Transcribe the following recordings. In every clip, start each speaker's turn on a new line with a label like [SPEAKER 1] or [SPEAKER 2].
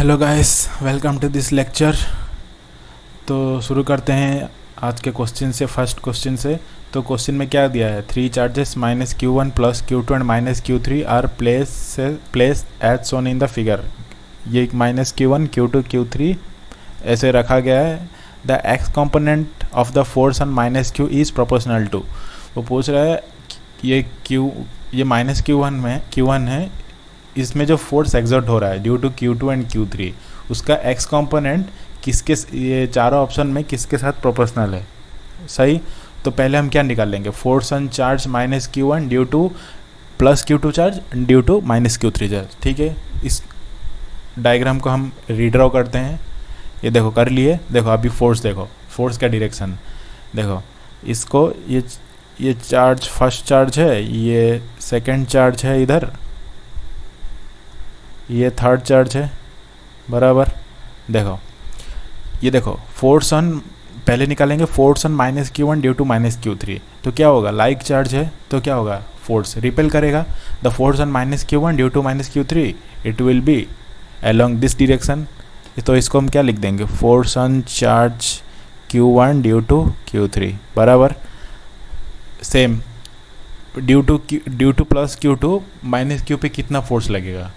[SPEAKER 1] Hello guys, welcome to this lecture. तो शुरू करते हैं आज के क्वेश्चन से। फर्स्ट क्वेश्चन से तो क्वेश्चन में क्या दिया है, three charges minus Q1 plus Q2 and minus Q3 are place as shown in the figure. ये माइनस Q1 Q2 Q3 ऐसे रखा गया है। The x component of the force on minus Q is proportional to. वो पूछ रहा है ये माइनस Q1 है, इसमें जो फोर्स एक्सर्ट हो रहा है due to Q2 and Q3, उसका एक्स कंपोनेंट किसके, ये चारों ऑप्शन में किसके साथ प्रोपोर्शनल है। सही। तो पहले हम क्या निकाल लेंगे, force on charge minus Q1 due to plus Q2 charge due to minus Q3 charge. ठीक है, इस डायग्राम को हम रीड्रॉ करते हैं। ये देखो कर लिए। देखो अभी फोर्स देखो, फोर्स का डायरेक्शन देखो। इसको ये चार्ज फर्स्ट चार्ज है, ये सेकंड चार्ज है, इधर ये थर्ड चार्ज है, बराबर। देखो ये देखो फोर्स ऑन, पहले निकालेंगे force on minus Q1 due to minus Q3। तो क्या होगा, लाइक चार्ज है तो क्या होगा, फोर्स रिपेल करेगा। The force on minus Q1 due to minus Q3 it will be along this direction. तो इसको हम क्या लिख देंगे, force on charge Q1 due to Q3 बराबर। Same due to plus Q2 minus Q पे कितना फोर्स लगेगा।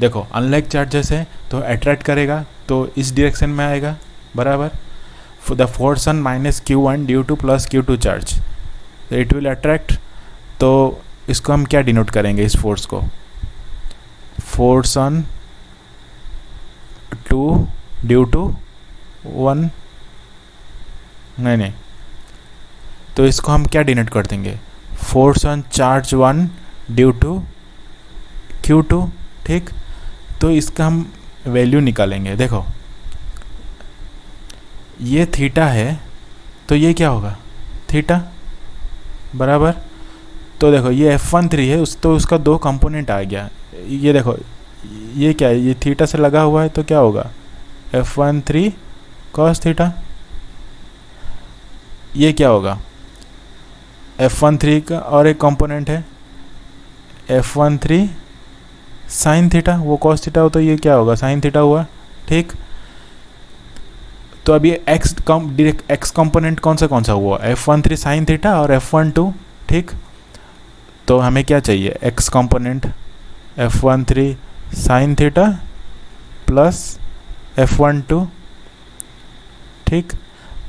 [SPEAKER 1] देखो अनलाइक चार्जेस है तो अट्रैक्ट करेगा, तो इस डायरेक्शन में आएगा, बराबर। The force on minus Q1 due to plus Q2 charge, तो इट विल अट्रैक्ट। तो इसको हम क्या डिनोट करेंगे, इस फोर्स को, फोर्स ऑन 2 ड्यू टू 1, नहीं, तो इसको हम क्या डिनोट कर देंगे, force on charge 1 due to Q2। ठीक, तो इसका हम वैल्यू निकालेंगे। देखो ये थीटा है, तो ये क्या होगा, थीटा बराबर। तो देखो ये F13 है, तो उसका दो कंपोनेंट आ गया। ये देखो ये क्या है, ये थीटा से लगा हुआ है, तो क्या होगा, F13 cos थीटा। ये क्या होगा, F13 का और एक कंपोनेंट है F13 साइन थीटा, वो कॉस थीटा हो, तो ये क्या होगा, साइन थीटा हुआ। ठीक, तो अभी एक्स कंपोनेंट कौन सा हुआ, F13 साइन थीटा और F12। ठीक, तो हमें क्या चाहिए, x component F13 sine theta plus F12। ठीक,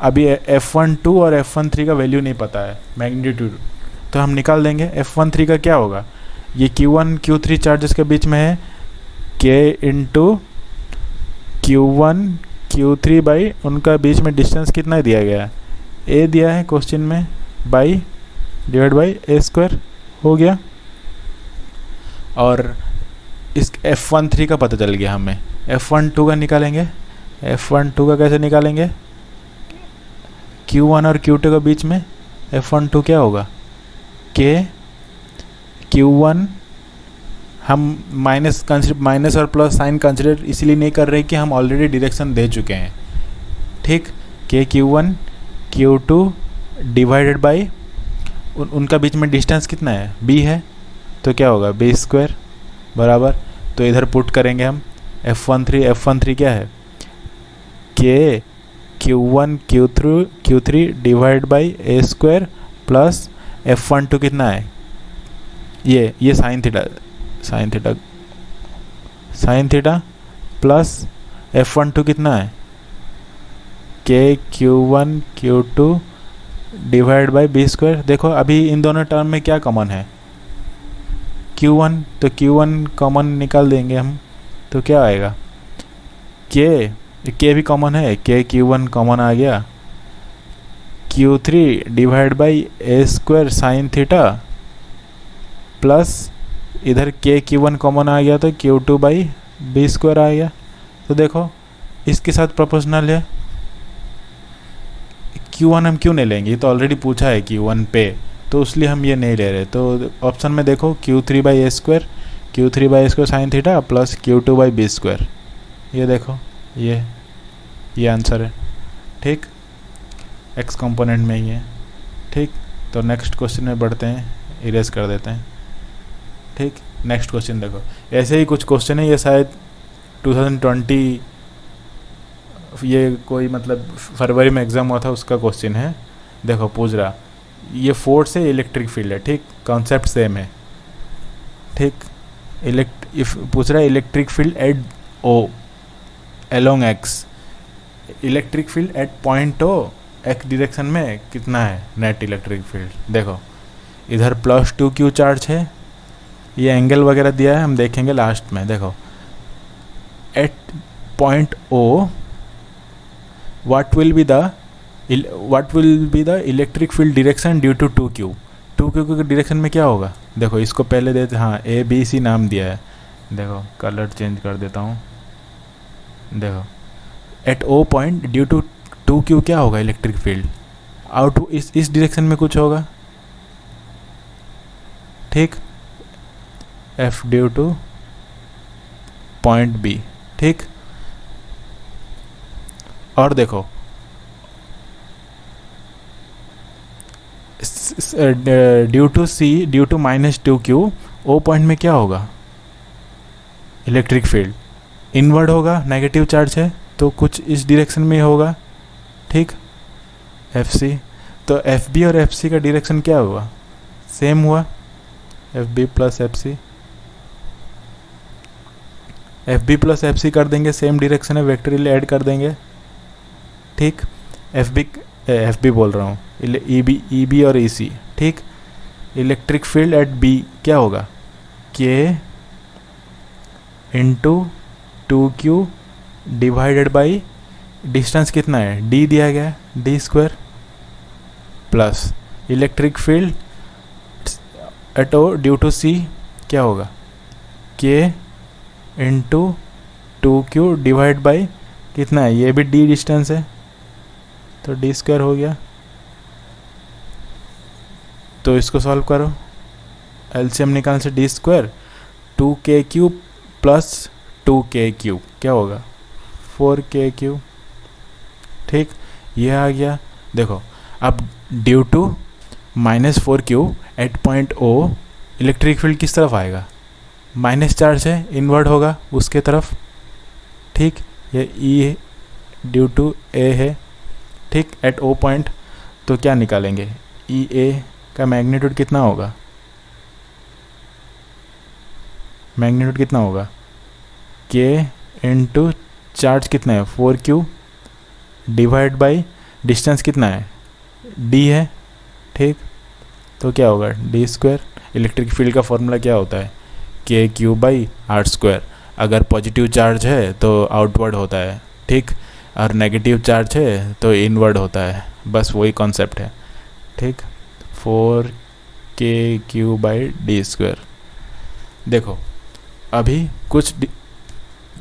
[SPEAKER 1] अभी F12 और F13 का वैल्यू नहीं पता है, मैग्नीट्यूड, तो हम निकाल देंगे। F13 का क्या होगा, ये Q1 Q3 चार्जेस के बीच में है, K into Q1 Q3 by उनका बीच में डिस्टेंस कितना दिया गया है, A दिया है क्वेश्चन में, by divide by A square हो गया। और इस F13 का पता चल गया हमें। F12 का निकालेंगे। F12 का कैसे निकालेंगे, Q1 और Q2 के बीच में F12 क्या होगा, K Q1, हम माइनस और प्लस साइन कंसिडर इसलिए नहीं कर रहे कि हम ऑलरेडी डायरेक्शन दे चुके हैं। ठीक, K Q1 Q2 divided by उनका बीच में डिस्टेंस कितना है, B है, तो क्या होगा, B स्क्वायर बराबर। तो इधर पुट करेंगे हम F13 क्या है, K Q1 Q3 divide by A square plus F12 कितना है, ये साइन थीटा प्लस F12 कितना है, K Q1 Q2 divide by B square. देखो अभी इन दोनों टर्म में क्या कॉमन है, Q1, तो Q1 कॉमन निकाल देंगे हम, तो क्या आएगा, K भी कॉमन है, K Q1 कॉमन आ गया, Q3 divide by A square sine theta plus इधर K Q1 कॉमन आ गया, तो Q2 बाई B स्क्वायर आ गया। तो देखो इसके साथ प्रोपोर्शनल है। Q1 हम क्यों नहीं लेंगे, ये तो ऑलरेडी पूछा है Q1 पे, तो इसलिए हम ये नहीं ले रहे। तो ऑप्शन में देखो Q3 by A square sine theta plus Q2 by B square, ये देखो ये आंसर है। ठीक, एक्स कंपोनेंट में ही है। ठीक, तो नेक्स्ट क्वेश्चन में बढ़ते हैं, इरेज कर देते हैं। ठीक, नेक्स्ट क्वेश्चन देखो, ऐसे ही कुछ क्वेश्चन है, ये शायद 2020 ये कोई मतलब फरवरी में एग्ज़ाम हुआ था उसका क्वेश्चन है। देखो पूछ रहा, ये फोर्स है, इलेक्ट्रिक फील्ड है, ठीक, कॉन्सेप्ट सेम है, ठीक। पूछ रहा है electric field at O along x, electric field at point O x direction में कितना है नेट इलेक्ट्रिक फील्ड। देखो इधर +2q चार्ज है, ये एंगल वगैरह दिया है, हम देखेंगे लास्ट में। देखो at point O what will be the electric field direction due to 2q। 2q के डायरेक्शन में क्या होगा, देखो इसको पहले देते, हाँ ABC नाम दिया है, देखो कलर चेंज कर देता हूँ। देखो at O point due to 2q क्या होगा इलेक्ट्रिक फील्ड, आउट इस डायरेक्शन में कुछ होगा, ठीक, F due to point B, ठीक। और देखो due to C due to -2q O point में क्या होगा इलेक्ट्रिक फील्ड, इनवर्ड होगा, नेगेटिव चार्ज है तो कुछ इस डायरेक्शन में होगा, ठीक, FC। तो FB और FC का डायरेक्शन क्या हुआ, सेम हुआ, FB plus FC, FB plus FC कर देंगे, सेम डायरेक्शन है, वेक्टोरियल ऐड कर देंगे, ठीक। FB बोल रहा हूँ, EB और EC, ठीक। इलेक्ट्रिक फील्ड एट B क्या होगा, K into 2q divided by distance कितना है, D दिया गया है, D² plus electric field at O due to C क्या होगा, K into 2q divide by कितना है, ये भी D डिस्टेंस है तो D² हो गया। तो इसको सॉल्व करो, एलसीएम निकालने से D², 2kq प्लस 2kq क्या होगा 4kq, ठीक, ये आ गया। देखो अब due to -4q at point O electric field किस तरफ आएगा, माइनस चार्ज है, इनवर्ड होगा उसके तरफ, ठीक। ये E ड्यू टू A है, ठीक, एट O पॉइंट। तो क्या निकालेंगे, EA का मैग्नीट्यूड कितना होगा, मैग्नीट्यूड कितना होगा, K इंटू चार्ज कितना है 4q डिवाइड बाई डिस्टेंस कितना है D है, ठीक। तो क्या होगा D²। इलेक्ट्रिक फील्ड का फॉर्मूला क्या होता है, KQ/R²। अगर पॉजिटिव चार्ज है तो आउटवर्ड होता है, ठीक, और नेगेटिव चार्ज है तो इनवर्ड होता है, बस वही कॉन्सेप्ट है, ठीक। 4kq/D²। देखो अभी कुछ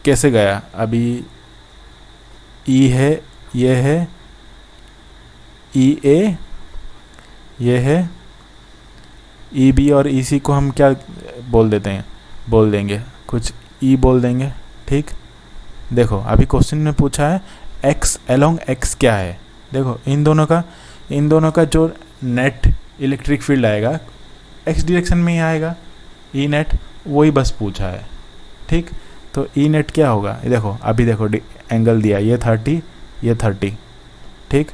[SPEAKER 1] कैसे गया, अभी E है, ये है EA, ये है EB और EC को हम क्या बोल देंगे कुछ E बोल देंगे, ठीक। देखो अभी क्वेश्चन में पूछा है x अलोंग x क्या है। देखो इन दोनों का जो नेट इलेक्ट्रिक फील्ड आएगा x डायरेक्शन में ही आएगा, E नेट वही बस पूछा है, ठीक। तो E नेट क्या होगा, देखो अभी देखो एंगल दिया, ये 30 ये 30, ठीक,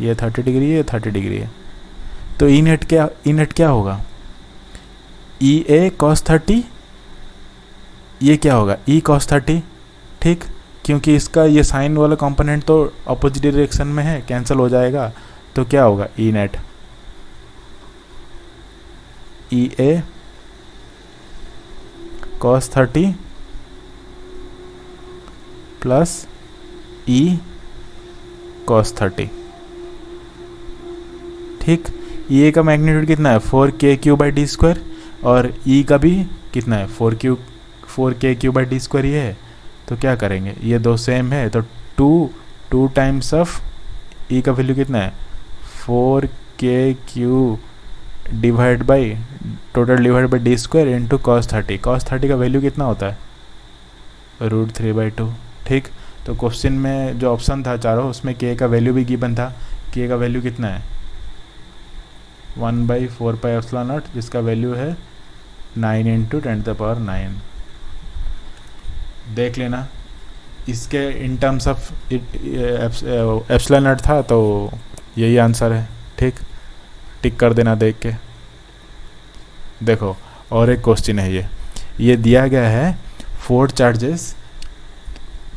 [SPEAKER 1] ये 30 डिग्री ये 30 डिग्री है। तो E नेट क्या होगा, EA cos 30, ये क्या होगा E cos 30, ठीक, क्योंकि इसका ये साइन वाला कंपोनेंट तो अपोजिट डायरेक्शन में है, कैंसिल हो जाएगा। तो क्या होगा E net EA cos 30 plus E cos 30, ठीक। EA का मैग्नीट्यूड कितना है 4kq/D² और E का भी कितना है 4kq/D² ये है। तो क्या करेंगे, ये दो सेम है तो 2 टाइम्स ऑफ E का वैल्यू कितना है 4kq divide by total divide by D² into cos 30। cos 30 का वैल्यू कितना होता है √3/2, ठीक। तो क्वेश्चन में जो ऑप्शन था चारों उसमें k का वैल्यू भी गिवन था, k का वैल्यू कितना है 1/4πε0 जिसका वैल्यू है 9 × 10⁹। देख लेना। इसके in terms of epsilon not था, तो यही आंसर है। ठीक, टिक कर देना देख के। देखो और एक क्वेश्चन है, ये दिया गया है 4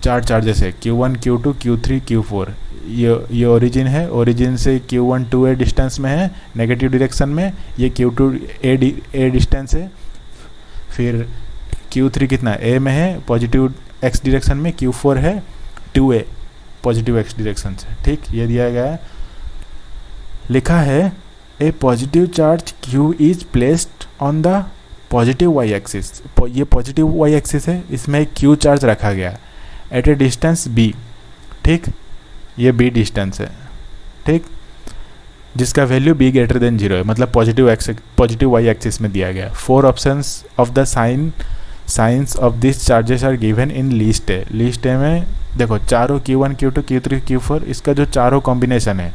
[SPEAKER 1] चार्जेस है Q1 Q2 Q3 Q4। ये ओरिजिन है, ओरिजिन से Q1 2a डिस्टेंस में है नेगेटिव डायरेक्शन में, ये Q2 a डिस्टेंस है, फिर Q3 कितना a में है पॉजिटिव x डायरेक्शन में, Q4 है 2a पॉजिटिव x डायरेक्शन से। ठीक, ये दिया गया है। लिखा है a positive charge Q is placed on the positive y axis. ये पॉजिटिव y एक्सिस है, इसमें Q चार्ज रखा गया एट ए डिस्टेंस b। ठीक, ये b डिस्टेंस है। ठीक, जिसका वैल्यू b ग्रेटर देन 0 है, मतलब पॉजिटिव y एक्सिस में दिया गया। 4 options of the signs of this charges are given in list A. List A में देखो चारों Q1 Q2 Q3 Q4, इसका जो चारों कॉम्बिनेशन है,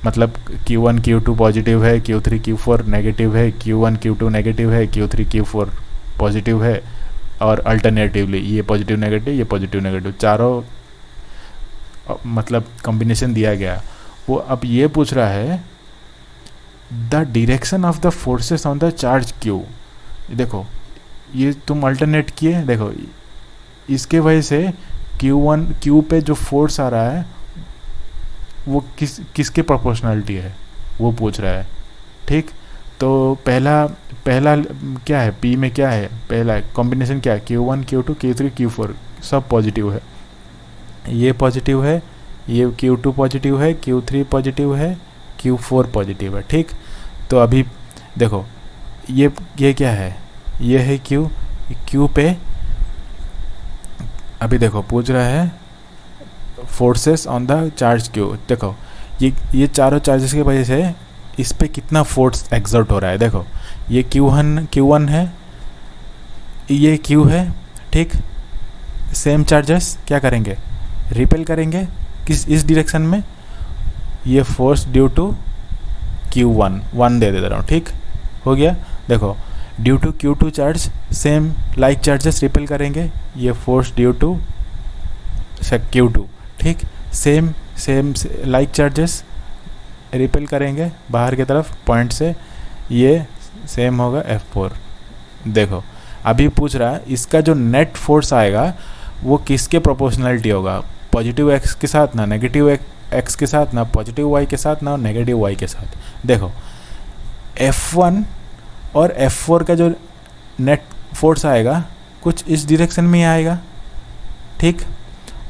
[SPEAKER 1] मतलब Q1 Q2 पॉजिटिव है, Q3 Q4 नेगेटिव है, Q1 Q2 नेगेटिव है, Q3 Q4 पॉजिटिव है, और अल्टरनेटिवली ये पॉजिटिव नेगेटिव चारों मतलब कॉम्बिनेशन दिया गया। वो अब ये पूछ रहा है the direction of the forces on the charge Q। देखो ये तुम अल्टरनेट किए, देखो इसके वजह से Q पे जो फोर्स आ रहा है वो किसके प्रोपोर्शनलिटी है वो पूछ रहा है। ठीक, तो पहला क्या है, P में क्या है, पहला कॉम्बिनेशन क्या है, Q1 Q2 Q3 Q4 सब पॉजिटिव है, ये पॉजिटिव है, ये Q2 पॉजिटिव है, Q3 पॉजिटिव है, Q4 पॉजिटिव है। ठीक, तो अभी देखो ये क्या है, ये है Q पे अभी देखो पूछ रहा है forces on the charge Q। देखो ये चारों चार्जेस की वजह से इस पे कितना फोर्स एक्सर्ट हो रहा है। देखो ये Q1 है, ये Q है। ठीक, सेम चार्जेस क्या करेंगे, रिपेल करेंगे इस डायरेक्शन में, ये फोर्स ड्यू टू Q1 दे रहा हूँ। ठीक, हो गया। देखो due to Q2 charge same like charges repel करेंगे, ये फोर्स ड्यू टू Q2। ठीक, सेम लाइक चार्जेस रिपेल करेंगे बाहर की तरफ पॉइंट से, ये सेम होगा F4। देखो अभी पूछ रहा है इसका जो नेट फोर्स आएगा वो किसके प्रोपोर्शनलिटी होगा, पॉजिटिव x के साथ ना नेगेटिव x के साथ, ना पॉजिटिव y के साथ, ना नेगेटिव y के साथ। देखो F1 और F4 का जो नेट फोर्स आएगा कुछ इस डायरेक्शन में ही आएगा। ठीक,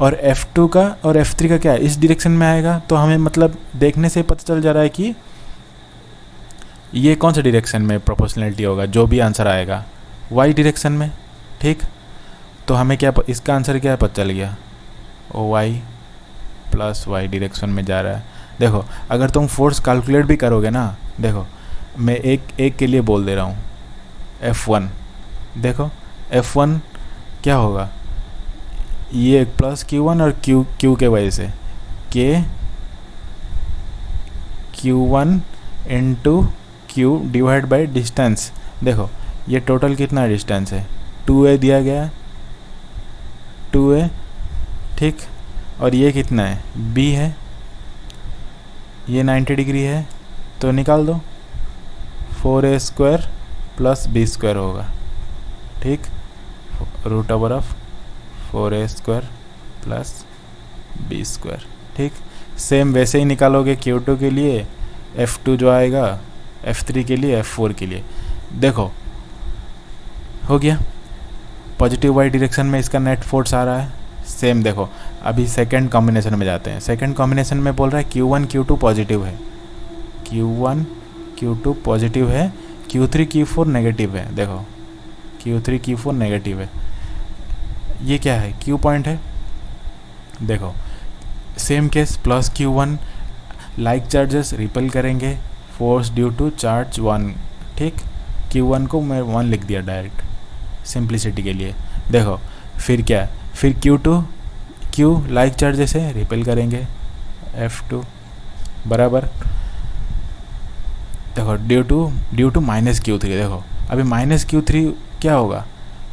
[SPEAKER 1] और F2 का और F3 का क्या है, इस डायरेक्शन में आएगा। तो हमें मतलब देखने से पता चल जा रहा है कि ये कौन सा डायरेक्शन में प्रोपोर्शनलिटी होगा, जो भी आंसर आएगा y डायरेक्शन में। ठीक, तो हमें क्या इसका आंसर क्या पता चल गया, y प्लस y डायरेक्शन में जा रहा है। देखो अगर तुम फोर्स कैलकुलेट भी करोगे ना, देखो मैं एक के लिए बोल दे रहा हूँ, F1 देखो F1 क्या होगा, ये प्लस Q1 और Q के वजह से Q1 into Q divide by distance. देखो ये टोटल कितना डिस्टेंस है, 2a दिया गया, 2a। ठीक, और ये कितना है, b है, ये 90 डिग्री है, तो निकाल दो 4a square plus b square होगा। ठीक, root over of 4a square plus b square. ठीक, सेम वैसे ही निकालोगे Q2 के लिए, F2 जो आएगा, F3 के लिए, F4 के लिए। देखो हो गया, पॉजिटिव y डायरेक्शन में इसका नेट फोर्स आ रहा है सेम। देखो अभी सेकंड कॉम्बिनेशन में जाते हैं। सेकंड कॉम्बिनेशन में बोल रहा है Q1 Q2 पॉजिटिव है, Q1 Q2 पॉजिटिव है, Q3 Q4 नेगेटिव है। देखो Q3 Q4 नेगेटिव है, ये क्या है, Q पॉइंट है। देखो same case plus Q1 like charges repel करेंगे, फोर्स ड्यू टू चार्ज 1। ठीक, Q1 को मैं 1 लिख दिया डायरेक्ट सिंप्लिसिटी के लिए। देखो फिर क्या, फिर Q लाइक चार्जेस है, रिपेल करेंगे F2 बराबर। देखो ड्यू टू माइनस Q3। देखो अभी माइनस Q3 क्या होगा,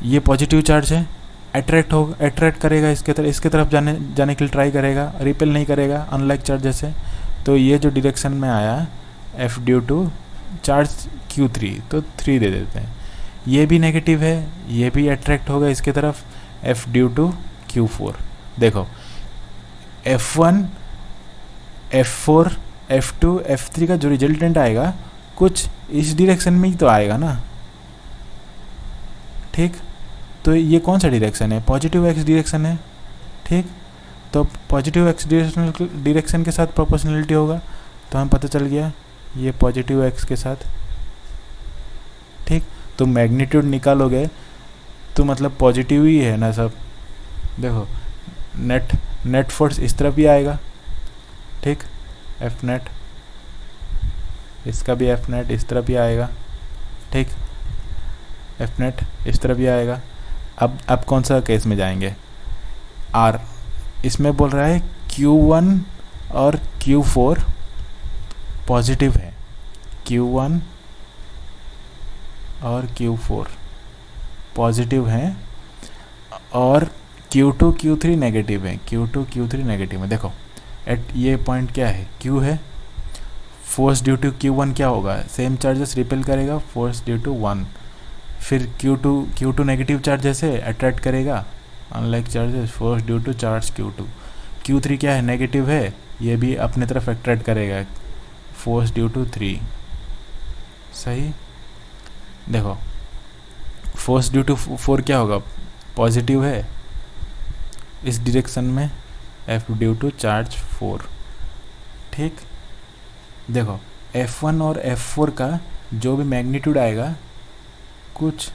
[SPEAKER 1] ये पॉजिटिव चार्ज है, अट्रैक्ट करेगा इसके तरफ जाने के लिए ट्राई करेगा, रिपेल नहीं करेगा अनलाइक चार्ज जैसे। तो ये जो डायरेक्शन में आया F due to charge Q3, तो 3 दे देते हैं। ये भी नेगेटिव है, ये भी अट्रैक्ट होगा इसके तरफ, एफ ड्यू टू Q4। देखो F1 F4 F2 F3 का जो रिजल्टेंट आएगा कुछ इस डायरेक्शन में ही तो आएगा ना, ठीक। तो ये कौन सा डायरेक्शन है, पॉजिटिव एक्स डायरेक्शन है, ठीक। तो पॉजिटिव एक्स डायरेक्शन के साथ प्रोपोर्शनलिटी होगा, तो हमें पता चल गया ये पॉजिटिव एक्स के साथ, ठीक। तो मैग्नीट्यूड निकालोगे तो मतलब पॉजिटिव ही है ना सब। देखो नेट फोर्स इस तरफ भी आएगा, ठीक, एफ नेट, इसका भी एफ नेट इस तरफ भी आएगा, ठीक, एफ नेट इस तरफ भी आएगा। अब कौन सा केस में जाएंगे, आर, इसमें बोल रहा है Q1 और Q4 पॉजिटिव है, Q1 और Q4 पॉजिटिव हैं और Q2 Q3 नेगेटिव है, Q2 Q3 नेगेटिव है। देखो एट ये पॉइंट क्या है, Q है, फोर्स ड्यू टू Q1 क्या होगा, सेम चार्जेस रिपेल करेगा, फोर्स ड्यू टू 1। फिर Q2 नेगेटिव चार्जेस है, अट्रैक्ट करेगा unlike charges, force due to charge Q2। Q3 क्या है, नेगेटिव है, ये भी अपने तरफ अट्रैक्ट करेगा, फोर्स ड्यू टू 3। सही। देखो फोर्स ड्यू टू 4 क्या होगा, पॉजिटिव है इस डायरेक्शन में, F ड्यू टू चार्ज 4, ठीक। देखो F1 और F4 का जो भी मैग्नीट्यूड आएगा कुछ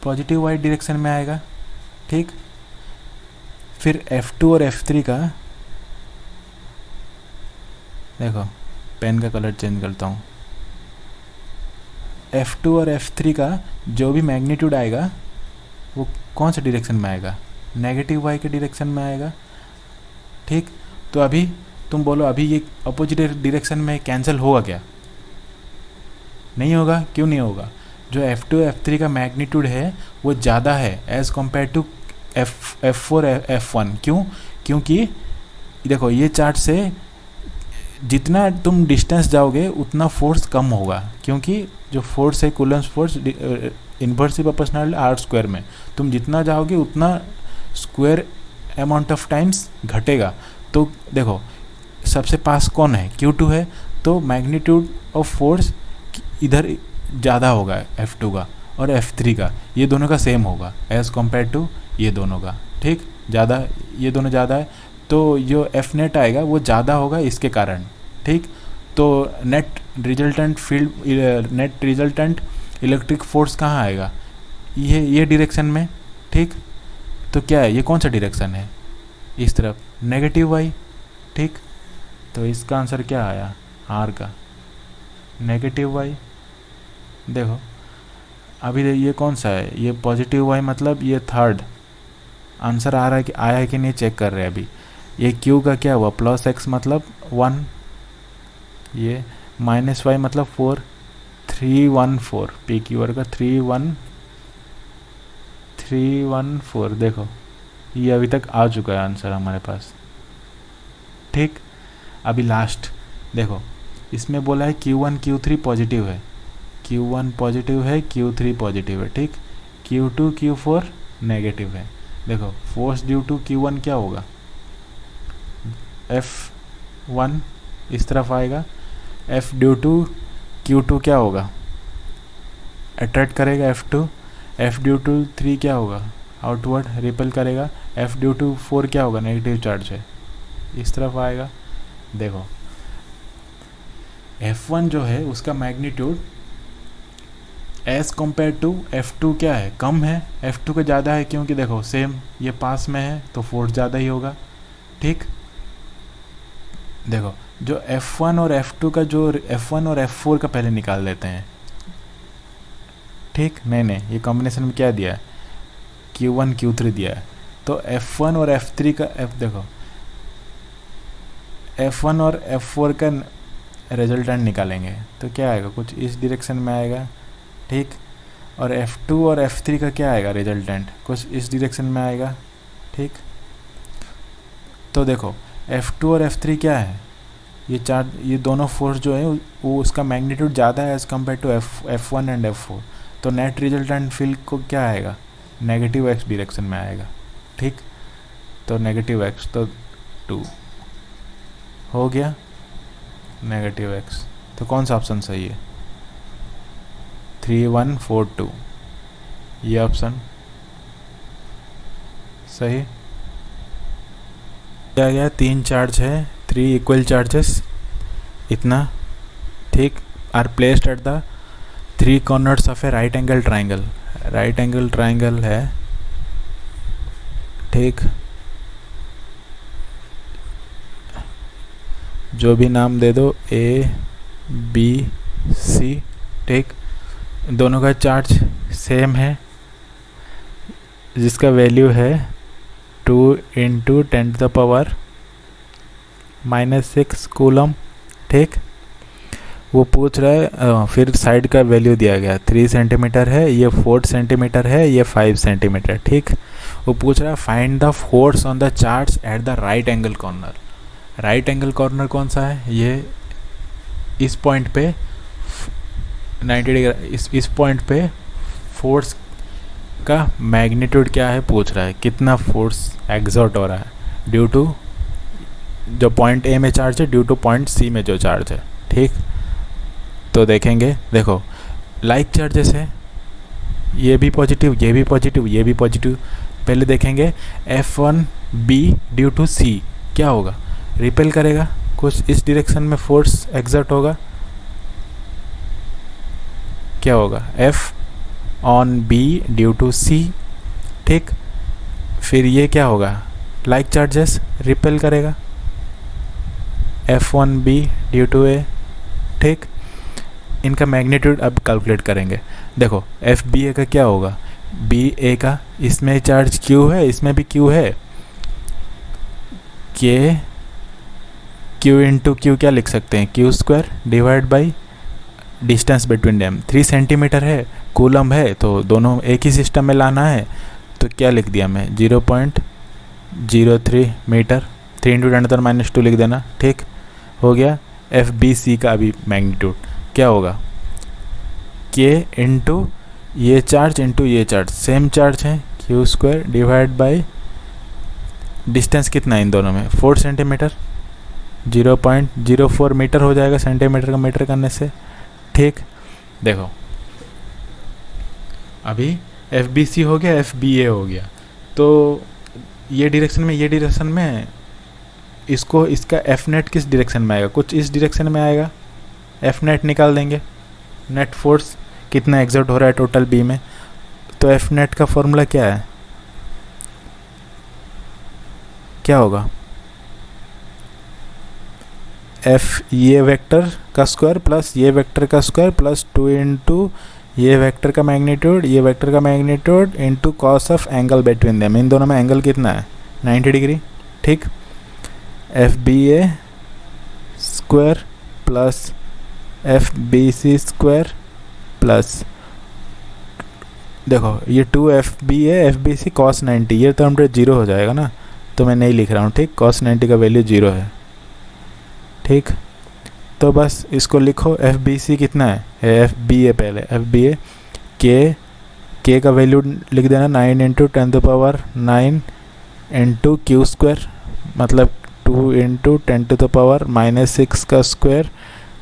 [SPEAKER 1] पॉजिटिव वाई डायरेक्शन में आएगा, ठीक। फिर F2 और F3 का, देखो पेन का कलर चेंज करता हूँ, F2 और F3 का जो भी मैग्नीट्यूड आएगा वो कौन से डायरेक्शन में आएगा, नेगेटिव वाई के डायरेक्शन में आएगा, ठीक। तो अभी तुम बोलो अभी ये अपोजिट डायरेक्शन में कैंसिल होगा क्या, नहीं होगा। क्यों नहीं होगा, जो F2 F3 का मैग्नीट्यूड है वो ज़्यादा है as compare to F4 F1। क्योंकि देखो ये चार्ट से जितना तुम डिस्टेंस जाओगे उतना फोर्स कम होगा, क्योंकि जो फोर्स है Coulomb's force inversely proportional R² में, तुम जितना जाओगे उतना स्क्वायर अमाउंट ऑफ टाइम्स घटेगा। तो देखो सबसे पास कौन है, Q2 है, तो मैग्नीट्यूड ऑफ फोर्स इधर ज़्यादा होगा F2 का और F3 का, ये दोनों का सेम होगा एज़ कम्पेयर टू ये दोनों का, ठीक। ज़्यादा, ये दोनों ज़्यादा है तो जो F नेट आएगा वो ज़्यादा होगा इसके कारण, ठीक। तो नेट रिजल्टेंट इलेक्ट्रिक फोर्स कहाँ आएगा, ये डायरेक्शन में, ठीक। तो क्या है, ये कौन सा डायरेक्शन है, इस तरफ, नेगेटिव वाई, ठीक। तो इसका आंसर क्या आया, आर का नेगेटिव वाई। देखो अभी ये कौन सा है, ये पॉजिटिव वाई, मतलब ये थर्ड आंसर आ रहा है कि आया है कि नहीं चेक कर रहे हैं अभी। ये Q का क्या हुआ, प्लस एक्स मतलब 1, ये माइनस वाई मतलब 4, 314 पी क्यू आर का 314। देखो ये अभी तक आ चुका है आंसर हमारे पास, ठीक। अभी लास्ट देखो, इसमें बोला है Q1 Q3 पॉजिटिव है, Q1 पॉजिटिव है, Q3 पॉजिटिव है, ठीक। Q2 Q4 नेगेटिव है। देखो फोर्स ड्यू टू Q1 क्या होगा, F1 इस तरफ आएगा, F ड्यू टू Q2 क्या होगा, अट्रैक्ट करेगा F2, F ड्यू टू 3 क्या होगा, आउटवर्ड रिपेल करेगा, F ड्यू टू 4 क्या होगा, नेगेटिव चार्ज है, इस तरफ आएगा। देखो F1 जो है उसका magnitude as compare to F2 क्या है, कम है, F2 का ज़्यादा है, क्योंकि देखो सेम ये पास में है तो फोर्स ज़्यादा ही होगा, ठीक। देखो जो F1 और F2 का, जो F1 और F4 का पहले निकाल देते हैं, ठीक। नहीं ये कॉम्बिनेशन में क्या दिया है, Q1 Q3 दिया है, तो F1 और F3 का देखो F1 और F4 का रिजल्टेंट निकालेंगे तो क्या आएगा, कुछ इस डायरेक्शन में आएगा, ठीक। और F2 और F3 का क्या आएगा रिजल्टेंट, कुछ इस डायरेक्शन में आएगा। ठीक, तो देखो F2 और F3 क्या है, ये दोनों फोर्स जो है वो उसका मैग्नीट्यूड ज़्यादा है as compare to F1 and F4। तो नेट रिजल्टेंट फील्ड को क्या आएगा, नेगेटिव x डायरेक्शन में आएगा। ठीक, तो नेगेटिव x, तो 2 हो गया नेगेटिव x। तो कौन सा ऑप्शन सही है, 3, 1, 4, 2, ये ऑप्शन सही। क्या गया, 3 चार्ज है, 3 इक्वल चार्जेस इतना। ठीक, are placed at the 3 corners of a right angle triangle. Right angle triangle है। ठीक, जो भी नाम दे दो, A, B, C। ठीक, दोनों का चार्ज सेम है, जिसका वैल्यू है 2 × 10⁻⁻6 कूलम। ठीक, वो पूछ रहा है, फिर साइड का वैल्यू दिया गया 3 सेंटीमीटर है, ये 4 सेंटीमीटर है, ये 5 सेंटीमीटर। ठीक, वो पूछ रहा है find the force on the charge at the right angle corner. Right angle corner कौन सा है, ये इस पॉइंट पे 90 डिग्री, इस पॉइंट पे फोर्स का मैग्नीट्यूड क्या है पूछ रहा है, कितना फोर्स एग्जर्ट हो रहा है ड्यू टू जो पॉइंट ए में चार्ज है, ड्यू टू पॉइंट सी में जो चार्ज है। ठीक, तो देखेंगे, देखो लाइक चार्जेस है, ये भी पॉजिटिव, ये भी पॉजिटिव, ये भी पॉजिटिव। पहले देखेंगे F1B ड्यू टू C क्या होगा, रिपेल करेगा, कुछ इस डायरेक्शन में फोर्स एग्जर्ट होगा, क्या होगा F(B) ड्यू टू C। ठीक, फिर ये क्या होगा, लाइक चार्जेस रिपेल करेगा, F1B ड्यू टू A। ठीक, इनका मैग्नीट्यूड अब कैलकुलेट करेंगे। देखो FBA का क्या होगा, BA का, इसमें चार्ज Q है, इसमें भी Q है, Q इंटू Q क्या लिख सकते हैं, Q² divide by distance between them. 3 centimetre है, कूलम है, तो दोनों एक ही सिस्टम में लाना है, तो क्या लिख दिया मैं 0.03 मीटर, 3 × 10⁻² लिख देना। ठीक, हो गया। FBC का अभी मैग्नीट्यूड क्या होगा, K इंटू ये चार्ज इंटू ये चार्ज, सेम चार्ज है, Q² डिवाइड बाई डिस्टेंस कितना है इन दोनों में, 4 सेंटीमीटर, 0.04 मीटर हो जाएगा सेंटीमीटर का मीटर करने से। ठीक, देखो अभी FBC हो गया, FBA हो गया, तो ये डायरेक्शन में इसको, इसका F नेट किस डायरेक्शन में आएगा, कुछ इस डायरेक्शन में आएगा। F नेट निकाल देंगे, नेट फोर्स कितना एग्जर्ट हो रहा है टोटल B में, तो F नेट का फॉर्मूला क्या है, क्या होगा, F ये वेक्टर का स्क्वायर प्लस ये वेक्टर का स्क्वायर प्लस 2 इंटू ये वेक्टर का मैग्नीट्यूड, ये वेक्टर का magnitude into cos of angle between them. इन दोनों में एंगल कितना है, 90 डिग्री। ठीक, FBA square plus FBC square plus, देखो ये 2FBA FBC cos 90, ये तो हम 0 हो जाएगा ना, तो मैं नहीं लिख रहा हूँ। ठीक, cos 90 का वैल्यू 0 है। ठीक, तो बस इसको लिखो, FBC कितना है, FBA पहले, FBA K का वैल्यू लिख देना 9 × 10⁻9 इंटू Q², मतलब 2 × 10⁻⁻6 का स्क्वायर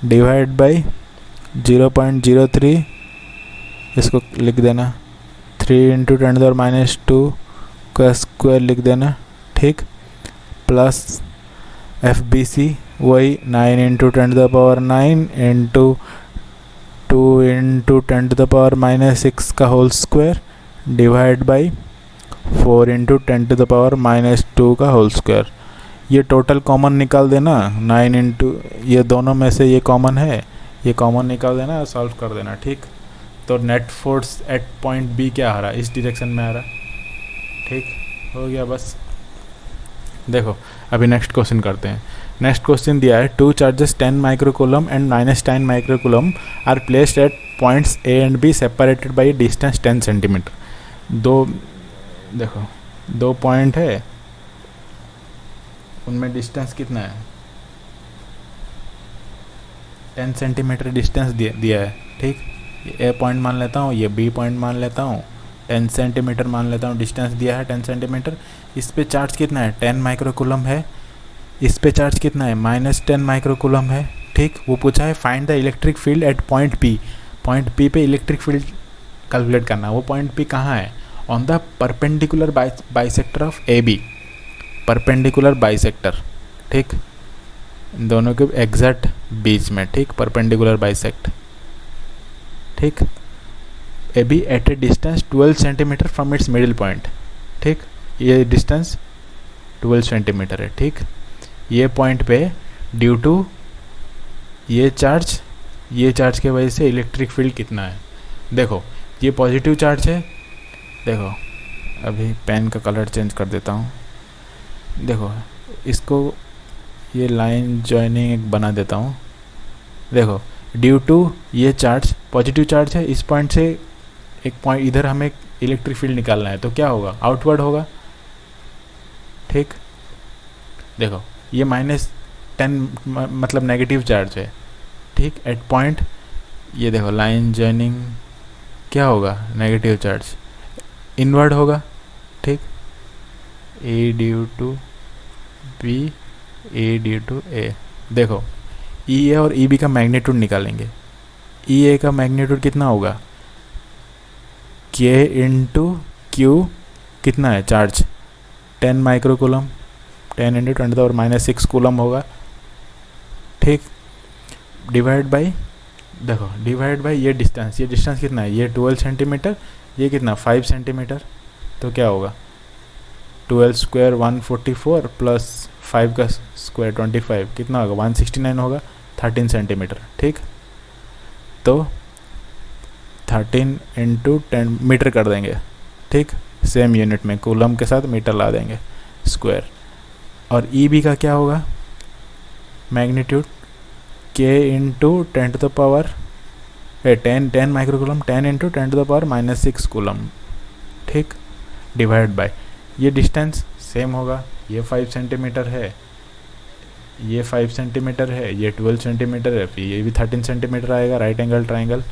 [SPEAKER 1] डिवाइड बाई 0.03, इसको लिख देना 3 × 10⁻² का स्क्वायर लिख देना। ठीक, प्लस FBC वही 9 × 10⁻9 इंटू 2 × 10⁻6 का होल स्क्वायर डिवाइड बाई 4 × 10⁻² का होल स्क्वायर। ये टोटल कॉमन निकाल देना, 9 इंटू ये दोनों में से ये कॉमन है, ये कॉमन निकाल देना और सॉल्व कर देना। ठीक, तो net force at point B क्या आ रहा है, इस डायरेक्शन में आ रहा। ठीक, हो गया बस। देखो अभी नेक्स्ट क्वेश्चन करते हैं। नेक्स्ट क्वेश्चन दिया है 2 charges 10 microcoulomb and -10 microcoulomb are placed at points A and B separated by distance 10 centimetre. देखो 2 पॉइंट है, उनमें डिस्टेंस कितना है, 10 सेंटीमीटर डिस्टेंस दिया है। ठीक, ए पॉइंट मान लेता हूँ, ये बी पॉइंट मान लेता हूँ, 10 सेंटीमीटर मान लेता हूँ, डिस्टेंस दिया है 10 सेंटीमीटर। इस पे चार्ज कितना है, 10 माइक्रोकूलम है। इस पे चार्ज कितना है, -10 माइक्रोकूलम है। ठीक, वो पूछा है find the electric field at point P. Point P पे इलेक्ट्रिक फील्ड कैलकुलेट करना। वो पॉइंट पी कहाँ है, on the perpendicular bisector of A B, perpendicular bisector. ठीक, इन दोनों के एग्जैक्ट बीच में। ठीक, परपेंडिकुलर बाइसेक्ट। ठीक, A B at a distance 12 centimetre from its middle point. ठीक, ये डिस्टेंस 12 सेंटीमीटर है। ठीक, ये पॉइंट पे ड्यू टू ये चार्ज की वजह से इलेक्ट्रिक फील्ड कितना है। देखो ये पॉजिटिव चार्ज है। देखो अभी पेन का कलर चेंज कर देता हूँ। देखो इसको ये लाइन जॉइनिंग एक बना देता हूँ। देखो ड्यू टू ये चार्ज पॉजिटिव चार्ज है, इस पॉइंट से एक पॉइंट इधर हमें इलेक्ट्रिक फील्ड निकालना है, तो क्या होगा, आउटवर्ड होगा। ठीक, देखो ये -10 मतलब नेगेटिव चार्ज है। ठीक, एट पॉइंट ये देखो लाइन जॉइनिंग क्या होगा, नेगेटिव चार्ज इनवर्ड होगा। ठीक, A due to B, A due to A. देखो ई ए और ई बी का मैग्नीट्यूड निकालेंगे। ई ए का मैग्नीट्यूड कितना होगा, के इंटू क्यू, कितना है चार्ज 10 माइक्रोकूलम, 10 इंटू 10⁻⁻6 कूलम होगा। ठीक, डिवाइड बाई, देखो डिवाइड बाई ये डिस्टेंस कितना है, ये 12 सेंटीमीटर, ये कितना 5 सेंटीमीटर, तो क्या होगा 12 स्क्वायर 144 प्लस 5 का स्क्वायर 25, कितना होगा 169 होगा, 13 सेंटीमीटर। ठीक, तो 13 इंटू 10 मीटर कर देंगे। ठीक, सेम यूनिट में कूलम के साथ मीटर ला देंगे स्क्वायर। और ई बी का क्या होगा मैग्नीट्यूड, के इंटू 10 माइक्रोकूलम, 10 इंटू 10⁻⁻6 कूलम। ठीक, डिवाइड बाय ये डिस्टेंस सेम होगा, ये 5 सेंटीमीटर है, ये 5 सेंटीमीटर है, ये 12 सेंटीमीटर है, फिर ये भी 13 सेंटीमीटर आएगा, राइट एंगल ट्राइंगल।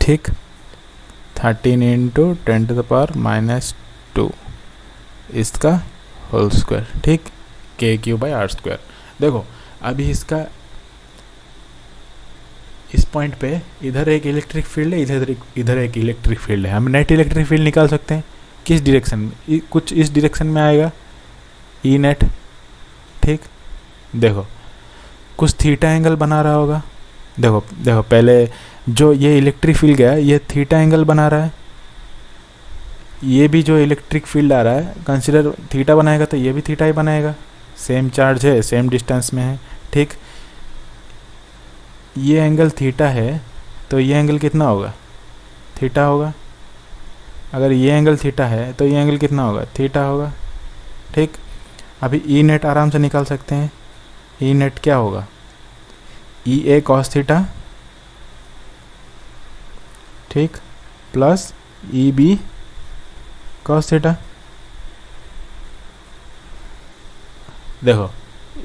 [SPEAKER 1] ठीक, 13 इंटू 10⁻⁻2 इसका होल स्क्वायर। ठीक, KQ/R²। देखो अभी इसका इस पॉइंट पे इधर एक इलेक्ट्रिक फील्ड है, इधर एक इलेक्ट्रिक फील्ड है। हम नेट इलेक्ट्रिक फील्ड निकाल सकते हैं किस डायरेक्शन में, कुछ इस डायरेक्शन में आएगा ई नेट। ठीक, देखो कुछ थीटा एंगल बना रहा होगा। देखो पहले जो ये इलेक्ट्रिक फील्ड गया ये थीटा एंगल बना रहा है, ये भी जो इलेक्ट्रिक फील्ड आ रहा है कंसिडर थीटा बनाएगा, तो ये भी थीटा ही बनाएगा, सेम चार्ज है, सेम डिस्टेंस में है। ठीक, ये एंगल थीटा है तो ये एंगल कितना होगा, थीटा होगा। अगर ये एंगल थीटा है तो ये एंगल कितना होगा, थीटा होगा। ठीक, अभी ई नेट आराम से निकाल सकते हैं। ई नेट क्या होगा, ई ए कॉस थीटा, ठीक, plus E B cos theta. देखो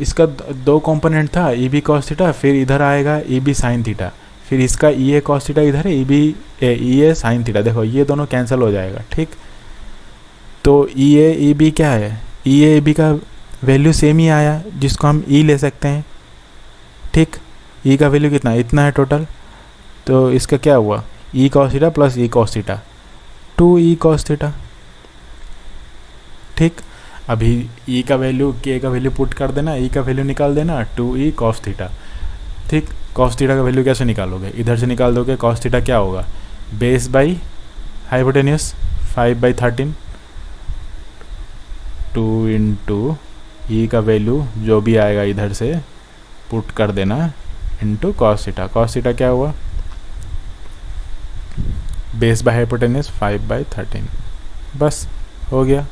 [SPEAKER 1] इसका 2 कंपोनेंट था, ई बी कॉस थीटा, फिर इधर आएगा ई बी साइन थीटा, फिर इसका ई ए कॉस थीटा इधर है, ई ए साइन थीटा। देखो ये दोनों कैंसिल हो जाएगा। ठीक, तो ई ए ई बी क्या है, ई ए बी का वैल्यू सेम ही आया, जिसको हम ई ले सकते हैं। ठीक, ई का वैल्यू कितना, इतना है टोटल, तो इसका क्या हुआ, E cos theta plus E cos theta, 2 cos theta. ठीक, अभी ई का वैल्यू के का वैल्यू पुट कर देना, ई का वैल्यू निकाल देना, 2 कॉस थीटा। ठीक, कॉस थीटा का वैल्यू कैसे निकालोगे, इधर से निकाल दोगे। कॉस थीटा क्या होगा, बेस बाई हाइपोटेन्यूस 5/13, 2 इंटू ई का वैल्यू जो भी आएगा इधर से पुट कर देना into cos theta. Cos theta क्या हुआ, बेस बाई हाइपोटेन्यूस 5/13, बस हो गया।